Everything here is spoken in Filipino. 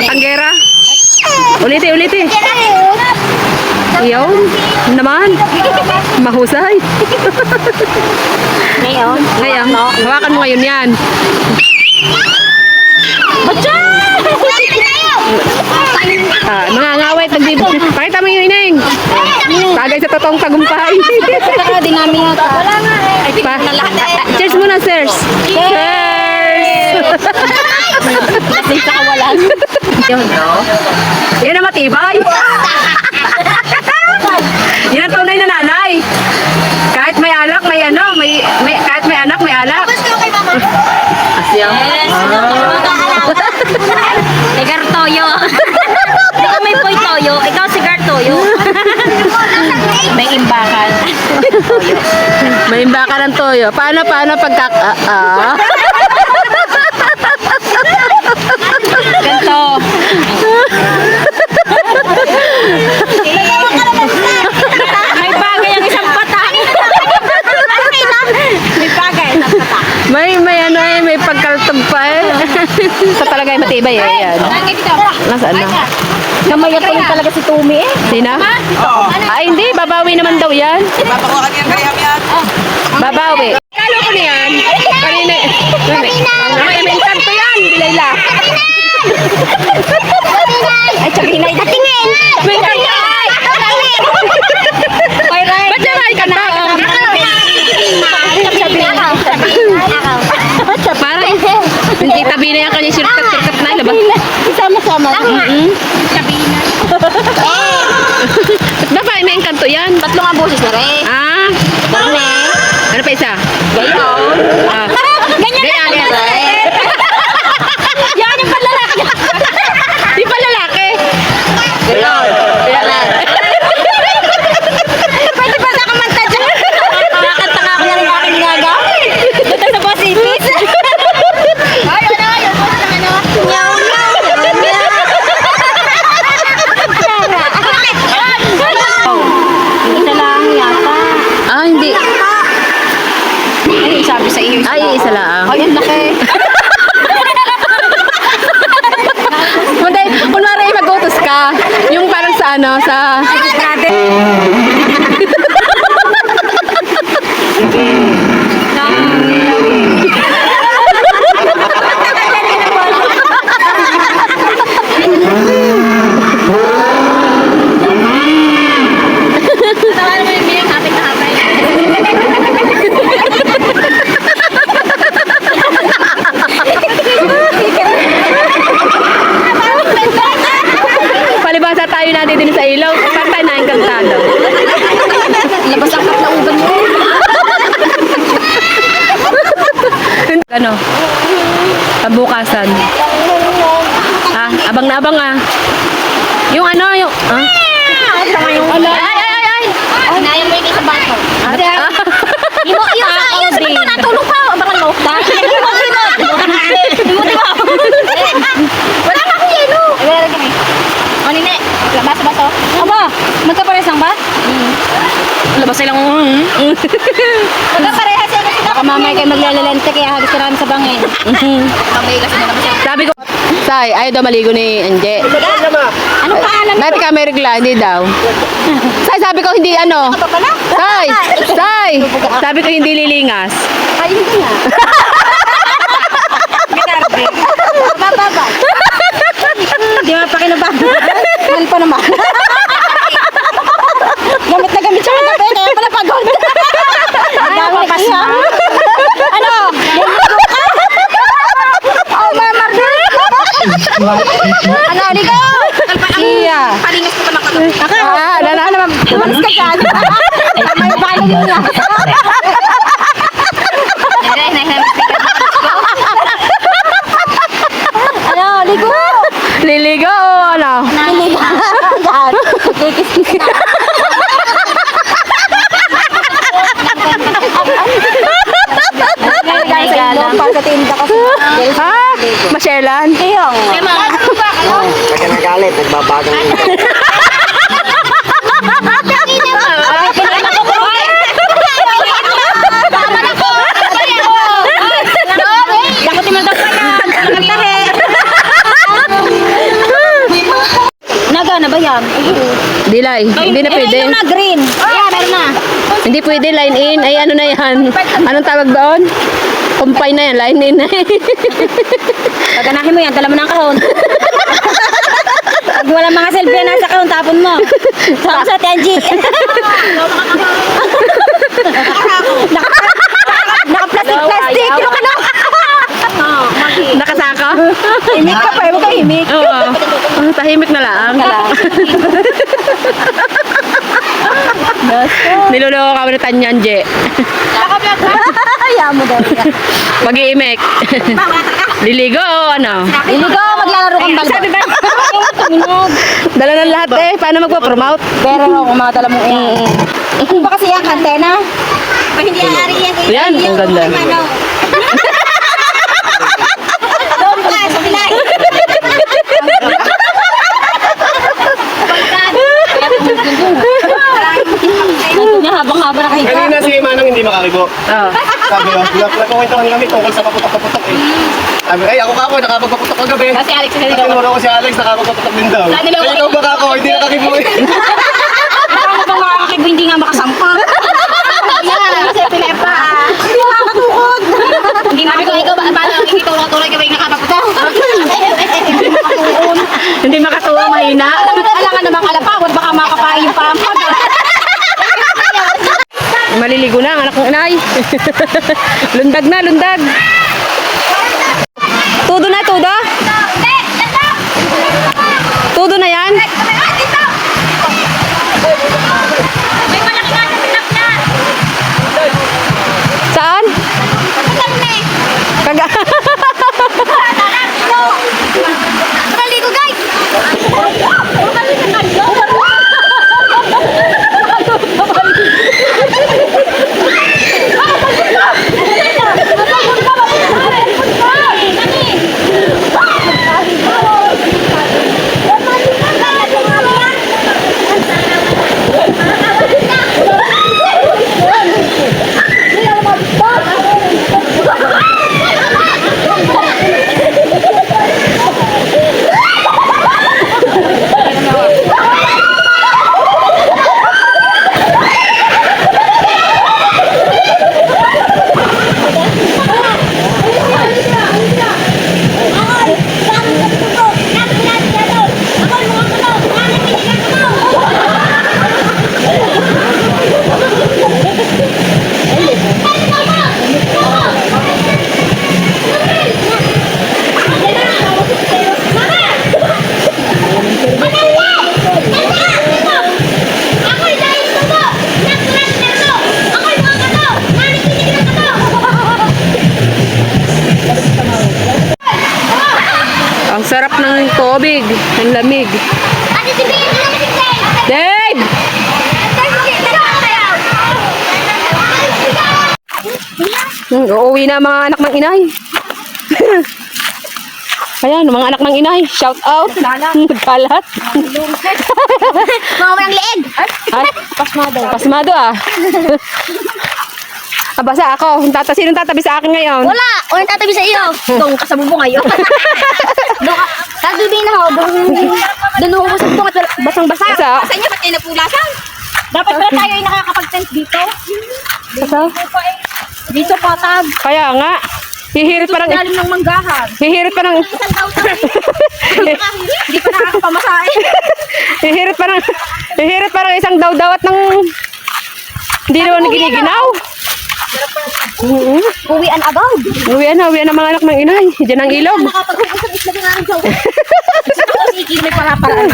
Tanggera. Uliti. Iyaw. Naman. Mahusay. Ngayon. Hawakan mo ngayon yan. Mga ngawit, nagdito. Pakita mo yung ineng. Bagay sa totoong tagumpay. Saka din namin yata. Wala nga eh. Cheers muna, sirs. Cheers! Kasi sa kawalan. Yan ang matibay. Yan ang tunay na nanay. Kahit may alak, kahit may anak, may alak. Asyang. Sigar toyo. Ikaw may poy toyo. Ikaw sigar toyo. May imbakan. May imbakan ng toyo. Paano Ganto. May bagay ang isang patak. May bagay ang isang patak. may pagkaltog pa eh. Sa talaga ay matibay eh. Yan. Nasaan na? Namayat pa rin talaga si Tumi eh. Sina? Ay hindi, babawi naman daw yan. Papakuha yan kaya yan. Babawi. Kalo ko na yan. Kanina. May kanto yan. Dilayla. Ay, sabinay. Tingin! May kanto. Ba't siya may kanto? Parang hindi tabi na yan kanya sirkat na. Diba? Sama-sama. Sabina. Dapat may kanto yan. Tatlong ang boses na rin. Ah. Ano pa isa? Gayon. Ganyan. Yan yung panlalaki. Di pa lalaki. Gayon. Pwede ba sa kamanta dyan? Nakakanta nga ako yung aking gagamit. Dito sa Bosipis. Ay, yun. Nyaw. Isa lang yata. Ah, hindi. Ay, sabi sa iyo. Ay, isa lang. Ay, ang laki. Kunwari mag-utos ka, yung parang sa ano, sa... Palibasa tayo natin din sa ilaw, patay na yung kantado. Labas ang kaplauban mo. Ano? Pabukasan. Ah, abang na abang ah. Yung ano, yung... Ah? Ay! Hinayang mo yung isa bato. Yung sa ito, natulog pa. Abangan mo. Wala pa akong yelo. O, nene. Labas ba to? Aba, magkapares lang ba? Labas silang... Magkaparehas yan. Baka mamay kayo maglalalente kaya hagis ka rin sa bangin. Mamay kasi na naman siya. Sabi ko, Say, ayaw daw maligo ni Anje. Anong pangalan? Dati ka may regla, hindi daw. Say, sabi ko hindi ano. Say! Sabi ko hindi lilingas. Ay, hindi nga. Ginarde. Baba. Di ba pa kinabahan? Mahal pa naman. Gamit na gamit siya ng gabi, kaya pala pagod. Dami kasi. Ano? Oh, mamar na. Ano, ligo? Iya. Palingas ko pa ng katawan. Naman. Tumalis ka dyan. May balik niya. Ano, ligo? Liligo o ano? Ligo. Kikis-kis. Para sa tinda kasi. Ha? Masyelan? Iyong. Kaya nagalit, nagbabagang ito. na ba yan? Dilay, hindi na pwede. Yung na green. Yeah, meron na. Hindi pwede, line in. Ay, ano na yan? Anong tawag doon? Kumpay na yan, line in na Paganahin mo yan, dala mo ng kahon. Pag walang mga selfie na nasa kahon, tapon mo. Tapos sa Tenji. Naka-plastic-plastic. Ano ka na? Nakasaka? Himik ka pa, huwag ka himik. Oo. Tahimik na lang. Niloloko kami na Tanyan, Je. Ayaw mo daw. Mag-iimik. Liligo o ano? Iligo, maglalaro kang balba. Sabi ba? Dala ng lahat eh. Paano magpa-promote? Pero kung mga dala mo yan. Ito ba kasi yung antena? Hindi aari yan. Yan, ang ganda. Doon ka, sa bilay. Habang-haba na kahiga. Kanina si Manong hindi makakibo. Oo. Sabi ko, nagkukwento kami tungkol sa paputok-paputok eh. Sabi, ay ako nakapagpaputok kagabi. Kasi Alex kasi Kasi muna ko si Alex, nakapagpaputok din daw. Sabi nila, Ay, ikaw ba ako? Hindi nakakibo eh. Paano bang makakakibo hindi nga makasampa? Kasi pilepa. Hindi makakatukod. Hindi makakatukod. Ikaw ba? Paano ikitulong-tulong ka ba yung nakapaputok? Hindi makatuwa, mahina. Alangan namang alapawad, baka makapain yung pampag. Maliligo na ang anak ng inay. Lundag na, lundag. Tudo na, tudo? Tudo na yan? Saan? Kaga. Maligo guys! Ang sarap ng tubig. Ang lamig. Dave! Uuwi na mga anak ng inay. Ayan, mga anak ng inay. Shout out. Nagkalat. Mga walang leeg! Ay, pasmado ah. Basta ako. Sinong tatabi sa akin ngayon? Wala! O yung tatabi sa iyo. Doon ka sa bubong ngayon. Doon ka. Sasabihin na ho. Doon ho sa bubong at basang-basa. Basa? Sa inyo, ba't kayo napulasan? Dapat pala tayo ay nakakapag-tent dito. Basta? Dito patag. Kaya nga. Hihirit pa ng... Lalim ng manggahan. Hihirit pa ng... Isang daw to. Hindi pa nakakapamasahe. Hihirit pa ng isang daw-dawat ng... Hindi naman giniginaw. Uwian agad. Uwian na mga anak ng inay. Diyan ang ilog. Nakapag-uusap isla din nga rin daw. Sige, may para-paraan.